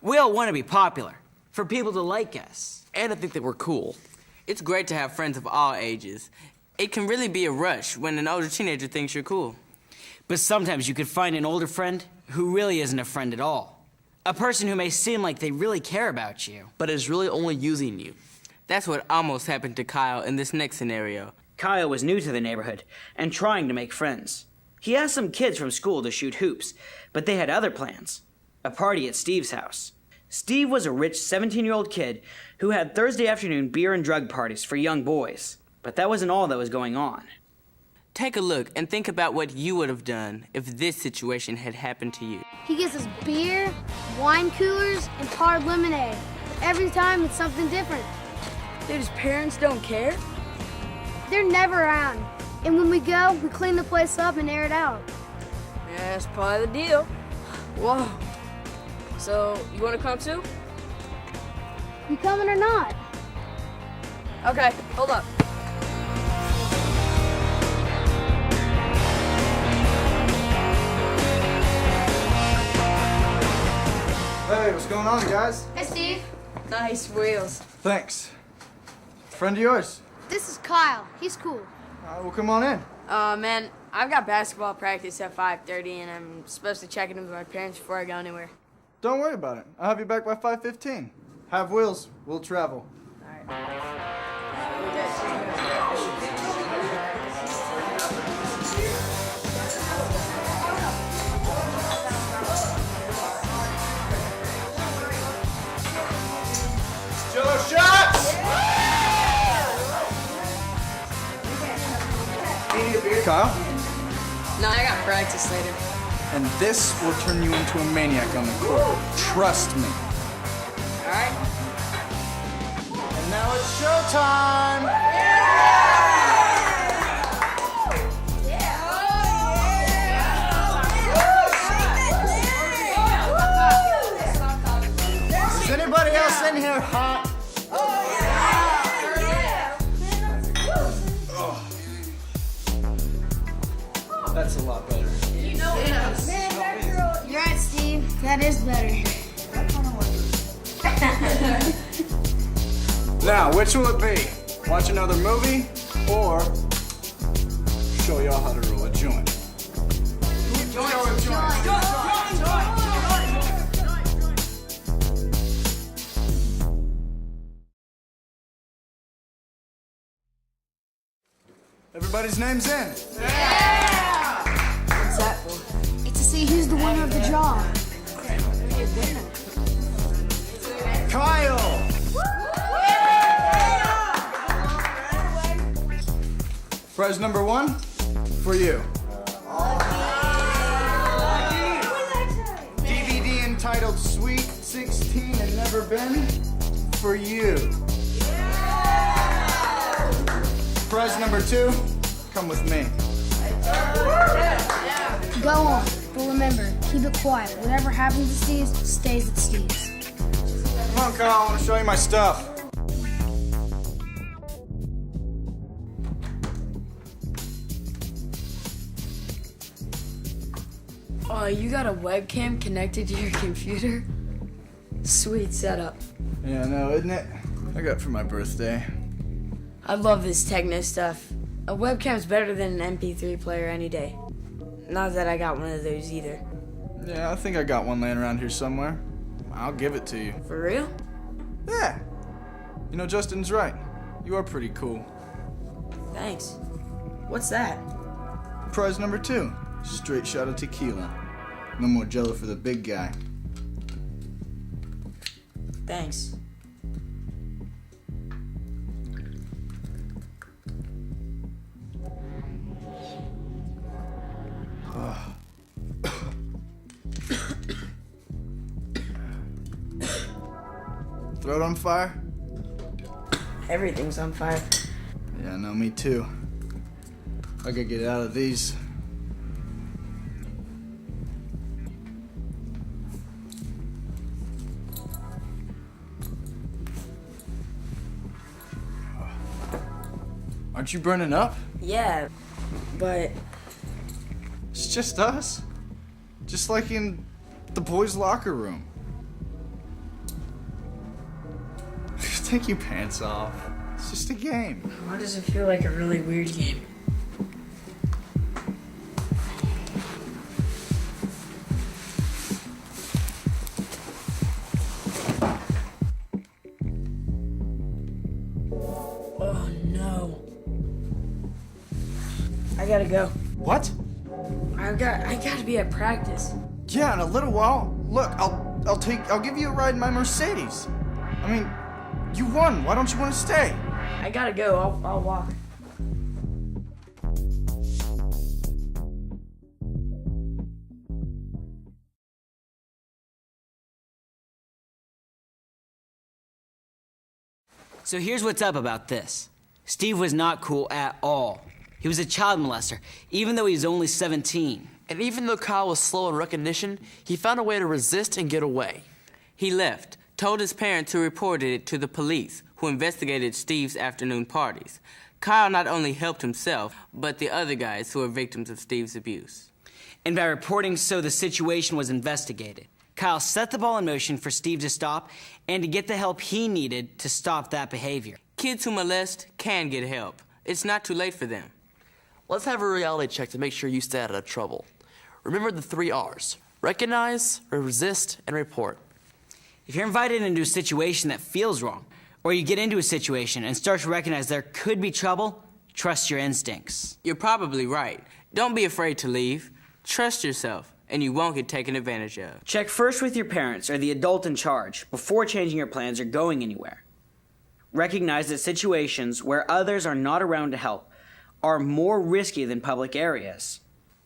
We all want to be popular, for people to like us. And I think that we're cool. It's great to have friends of all ages. It can really be a rush when an older teenager thinks you're cool. But sometimes you could find an older friend who really isn't a friend at all. A person who may seem like they really care about you, But is really only using you. That's what almost happened to Kyle in this next scenario. Kyle was new to the neighborhood and trying to make friends. He asked some kids from school to shoot hoops, but they had other plans. A party at Steve's house. Steve was a rich 17-year-old kid who had Thursday afternoon beer and drug parties for young boys. But that wasn't all that was going on. Take a look and think about what you would have done if this situation had happened to you. He gives us beer, wine coolers, and hard lemonade. Every time it's something different. Dude, his parents don't care? They're never around. And when we go, we clean the place up and air it out. Yeah, that's probably the deal. Whoa. So, you want to come too? You coming or not? Okay, hold up. Hey, what's going on, guys? Hey, Steve. Nice wheels. Thanks. Friend of yours? This is Kyle. He's cool. Well, come on in. Man, I've got basketball practice at 5:30, and I'm supposed to check in with my parents before I go anywhere. Don't worry about it. I'll have you back by 5:15. Have wheels. We'll travel. Jello shots! Need a beer? Kyle? No, I got practice later. And this will turn you into a maniac on the court. Trust me. All right. And now it's showtime! Is anybody else in here hot? That's a lot better. You're right, Steve. That is better. Now, which will it be? Watch another movie or show y'all how to roll a joint? Everybody's name's in. What's that for? It's to see who's the winner of the job. Kyle! Prize number 1 for you. DVD entitled Sweet 16 and Never Been for you. Prize number 2, come with me. Go on, but remember, keep it quiet. Whatever happens to Steve's, stays at Steve's. Come on, Kyle, I want to show you my stuff. You got a webcam connected to your computer? Sweet setup. Yeah, no, isn't it? I got it for my birthday. I love this techno stuff. A webcam's better than an MP3 player any day. Not that I got one of those either. Yeah, I think I got one laying around here somewhere. I'll give it to you. For real? Yeah. You know, Justin's right. You are pretty cool. Thanks. What's that? Prize number 2, straight shot of tequila. No more jello for the big guy. Thanks. Throat on fire? Everything's on fire. Yeah, no, me too. I gotta get out of these. Aren't you burning up? Yeah, but It's just us. Just like in the boys' locker room. take your pants off. It's just a game. Why does it feel like a really weird game? Oh no. I gotta go. What? I gotta be at practice. Yeah, in a little while. Look, I'll give you a ride in my Mercedes. I mean, you won. Why don't you want to stay? I gotta go. I'll walk. So here's what's up about this. Steve was not cool at all. He was a child molester, even though he was only 17. And even though Kyle was slow in recognition, he found a way to resist and get away. He left, told his parents who reported it to the police, who investigated Steve's afternoon parties. Kyle not only helped himself, but the other guys who were victims of Steve's abuse. And by reporting so the situation was investigated, Kyle set the ball in motion for Steve to stop and to get the help he needed to stop that behavior. Kids who molest can get help. It's not too late for them. Let's have a reality check to make sure you stay out of trouble. Remember the 3 R's. Recognize, resist, and report. If you're invited into a situation that feels wrong, or you get into a situation and start to recognize there could be trouble, trust your instincts. You're probably right. Don't be afraid to leave. Trust yourself, and you won't get taken advantage of. Check first with your parents or the adult in charge before changing your plans or going anywhere. Recognize that situations where others are not around to help are more risky than public areas.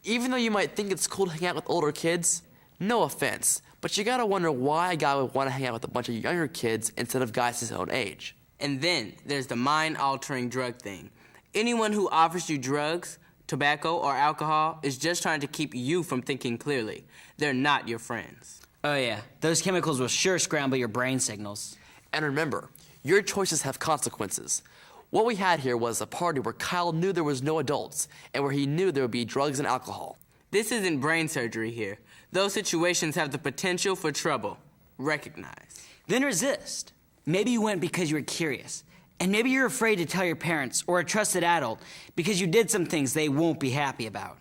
Even though you might think it's cool to hang out with older kids, no offense, but you gotta wonder why a guy would want to hang out with a bunch of younger kids instead of guys his own age. And then there's the mind-altering drug thing. Anyone who offers you drugs, tobacco, or alcohol is just trying to keep you from thinking clearly. They're not your friends. Oh yeah, those chemicals will sure scramble your brain signals. And remember, your choices have consequences. What we had here was a party where Kyle knew there was no adults and where he knew there would be drugs and alcohol. This isn't brain surgery here. Those situations have the potential for trouble. Recognize. Then resist. Maybe you went because you were curious. And maybe you're afraid to tell your parents or a trusted adult because you did some things they won't be happy about.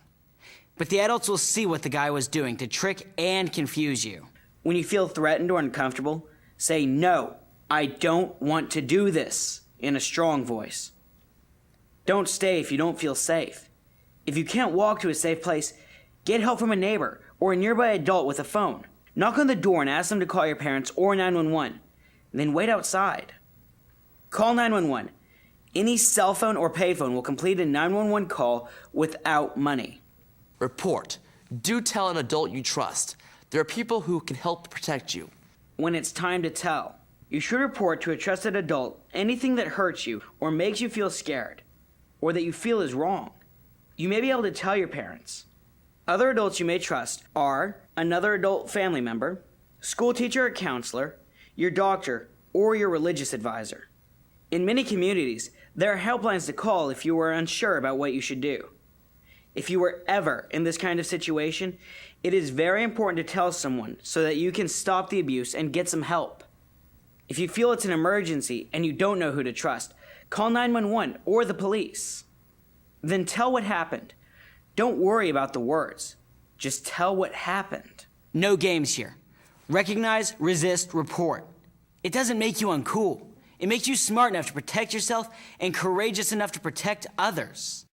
But the adults will see what the guy was doing to trick and confuse you. When you feel threatened or uncomfortable, say, "No, I don't want to do this," in a strong voice. Don't stay if you don't feel safe. If you can't walk to a safe place, get help from a neighbor or a nearby adult with a phone. Knock on the door and ask them to call your parents or 911. Then wait outside. Call 911. Any cell phone or payphone will complete a 911 call without money. Report. Do tell an adult you trust. There are people who can help protect you. When it's time to tell, you should report to a trusted adult anything that hurts you or makes you feel scared, or that you feel is wrong. You may be able to tell your parents. Other adults you may trust are another adult family member, school teacher or counselor, your doctor, or your religious advisor. In many communities, there are helplines to call if you are unsure about what you should do. If you were ever in this kind of situation, it is very important to tell someone so that you can stop the abuse and get some help. If you feel it's an emergency and you don't know who to trust, call 911 or the police. Then tell what happened. Don't worry about the words. Just tell what happened. No games here. Recognize, resist, report. It doesn't make you uncool. It makes you smart enough to protect yourself and courageous enough to protect others.